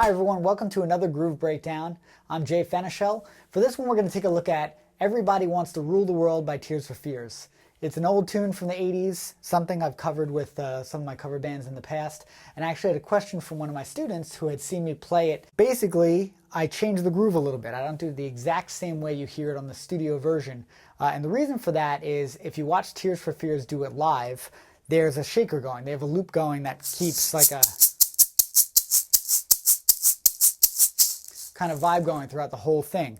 Hi everyone, welcome to another groove breakdown. I'm Fenichel. For this one we're going to take a look at Everybody Wants to Rule the World by Tears for Fears. It's an old tune from the 80s, something I've covered with some of my cover bands in the past, and I actually had a question from one of my students who had seen me play it. Basically, I changed the groove a little bit. I don't do it the exact same way you hear it on the studio version, and the reason for that is if you watch Tears for Fears do it live, there's a shaker going. They have a loop going that keeps like a kind of vibe going throughout the whole thing.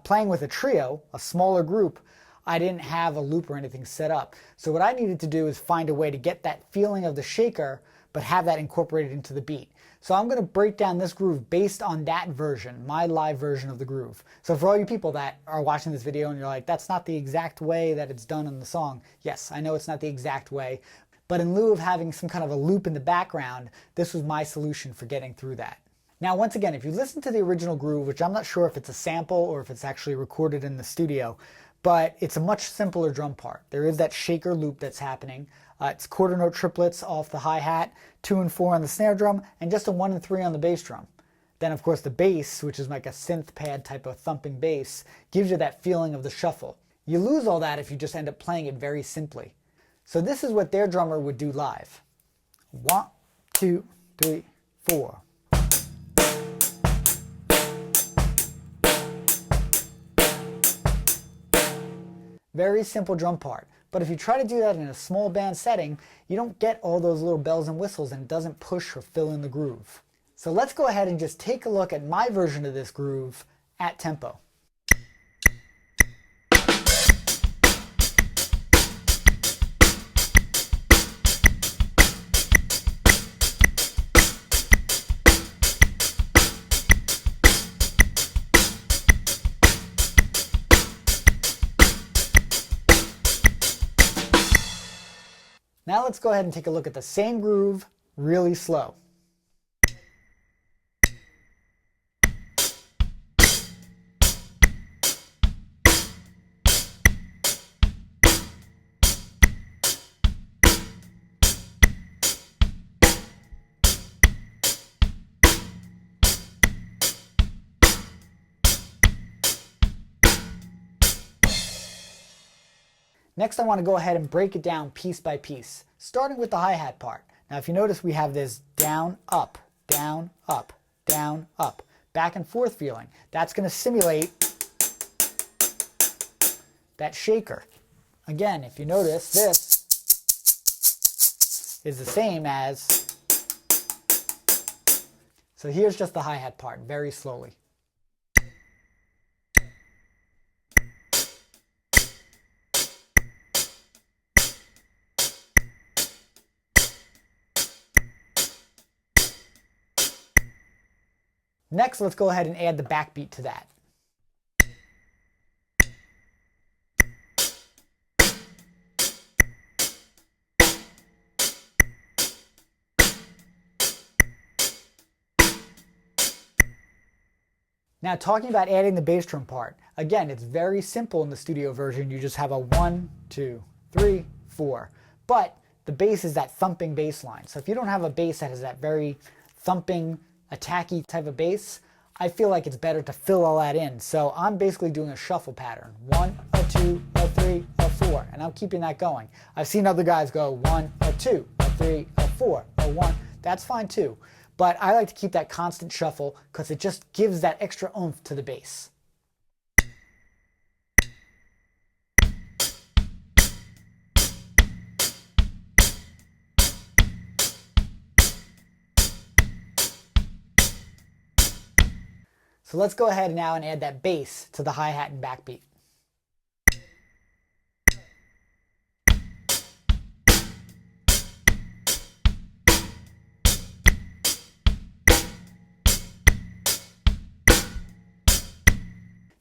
Playing with a trio, a smaller group, I didn't have a loop or anything set up. So what I needed to do is find a way to get that feeling of the shaker, but have that incorporated into the beat. So I'm going to break down this groove based on that version, my live version of the groove. So for all you people that are watching this video and you're like, that's not the exact way that it's done in the song. Yes, I know it's not the exact way, but in lieu of having some kind of a loop in the background, this was my solution for getting through that. Now, once again, if you listen to the original groove, which I'm not sure if it's a sample or if it's actually recorded in the studio, but it's a much simpler drum part. There is that shaker loop that's happening. It's quarter note triplets off the hi-hat, 2 and 4 on the snare drum, and just a 1 and 3 on the bass drum. Then, of course, the bass, which is like a synth pad type of thumping bass, gives you that feeling of the shuffle. You lose all that if you just end up playing it very simply. So this is what their drummer would do live. 1, 2, 3, 4. Very simple drum part. But if you try to do that in a small band setting, you don't get all those little bells and whistles and it doesn't push or fill in the groove. So let's go ahead and just take a look at my version of this groove at tempo. Now let's go ahead and take a look at the same groove really slow. Next, I want to go ahead and break it down piece by piece, starting with the hi-hat part. Now, if you notice, we have this down, up, down, up, down, up, back and forth feeling. That's going to simulate that shaker. Again, if you notice, this is the same as, so here's just the hi-hat part, very slowly. Next, let's go ahead and add the backbeat to that. Now, talking about adding the bass drum part, again, it's very simple in the studio version. You just have a 1, 2, 3, 4. But the bass is that thumping bass line. So if you don't have a bass that has that very thumping, attacky type of bass, I feel like it's better to fill all that in. So I'm basically doing a shuffle pattern. 1, a 2, a 3, a 4, and I'm keeping that going. I've seen other guys go 1, a 2, a 3, a 4, a 1. That's fine too. But I like to keep that constant shuffle because it just gives that extra oomph to the bass. So let's go ahead now and add that bass to the hi-hat and backbeat.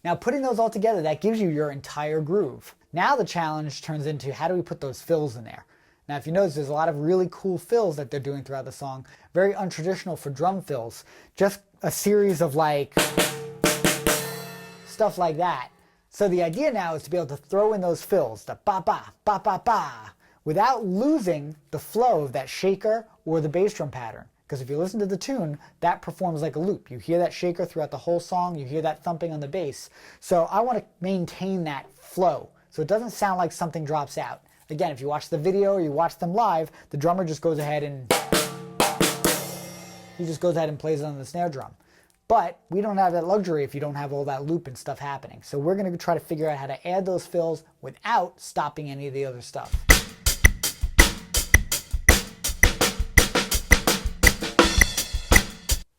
Now putting those all together, that gives you your entire groove. Now the challenge turns into how do we put those fills in there? Now if you notice, there's a lot of really cool fills that they're doing throughout the song. Very untraditional for drum fills. Just a series of like stuff like that. So the idea now is to be able to throw in those fills, the ba-ba, ba-ba-ba, without losing the flow of that shaker or the bass drum pattern. Because if you listen to the tune, that performs like a loop. You hear that shaker throughout the whole song, you hear that thumping on the bass. So I want to maintain that flow so it doesn't sound like something drops out. Again, if you watch the video or you watch them live, the drummer just goes ahead and plays it on the snare drum. But we don't have that luxury if you don't have all that loop and stuff happening. So we're going to try to figure out how to add those fills without stopping any of the other stuff.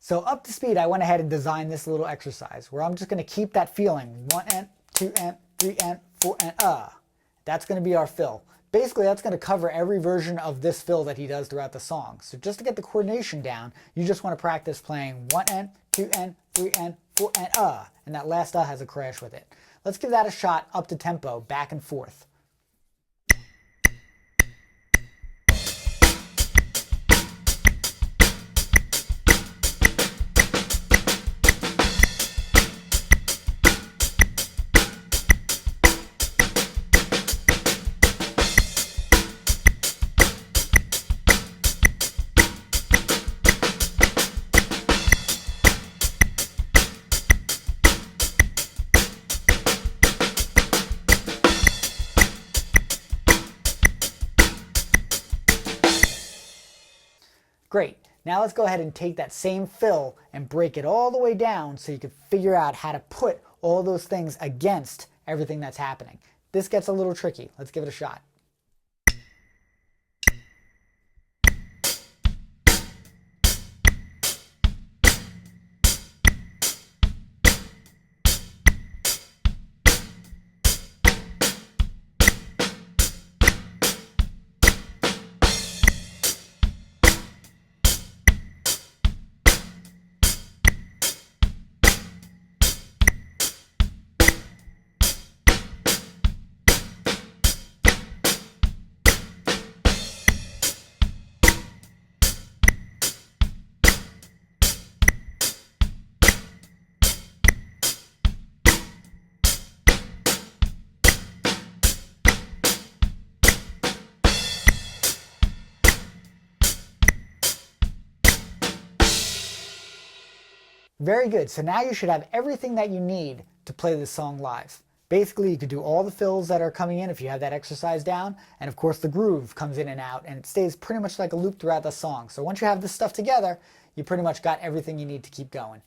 So up to speed, I went ahead and designed this little exercise where I'm just going to keep that feeling. 1 and 2 and 3 and 4 and That's going to be our fill. Basically, that's going to cover every version of this fill that he does throughout the song. So just to get the coordination down, you just want to practice playing 1 and 2 and 3 and 4 and that last has a crash with it. Let's give that a shot up to tempo, back and forth. Great. Now let's go ahead and take that same fill and break it all the way down so you can figure out how to put all those things against everything that's happening. This gets a little tricky. Let's give it a shot. Very good. So now you should have everything that you need to play this song live. Basically, you could do all the fills that are coming in if you have that exercise down, and of course the groove comes in and out, and it stays pretty much like a loop throughout the song. So once you have this stuff together, you pretty much got everything you need to keep going.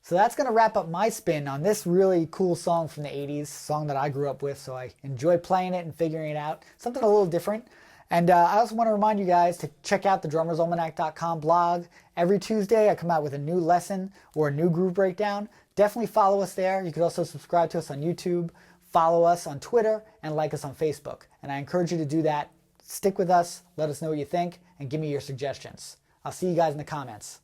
So that's going to wrap up my spin on this really cool song from the 80s, song that I grew up with, so I enjoy playing it and figuring it out. Something a little different. And I also want to remind you guys to check out the drummersalmanac.com blog. Every Tuesday I come out with a new lesson or a new groove breakdown. Definitely follow us there. You could also subscribe to us on YouTube, follow us on Twitter, and like us on Facebook. And I encourage you to do that. Stick with us, let us know what you think, and give me your suggestions. I'll see you guys in the comments.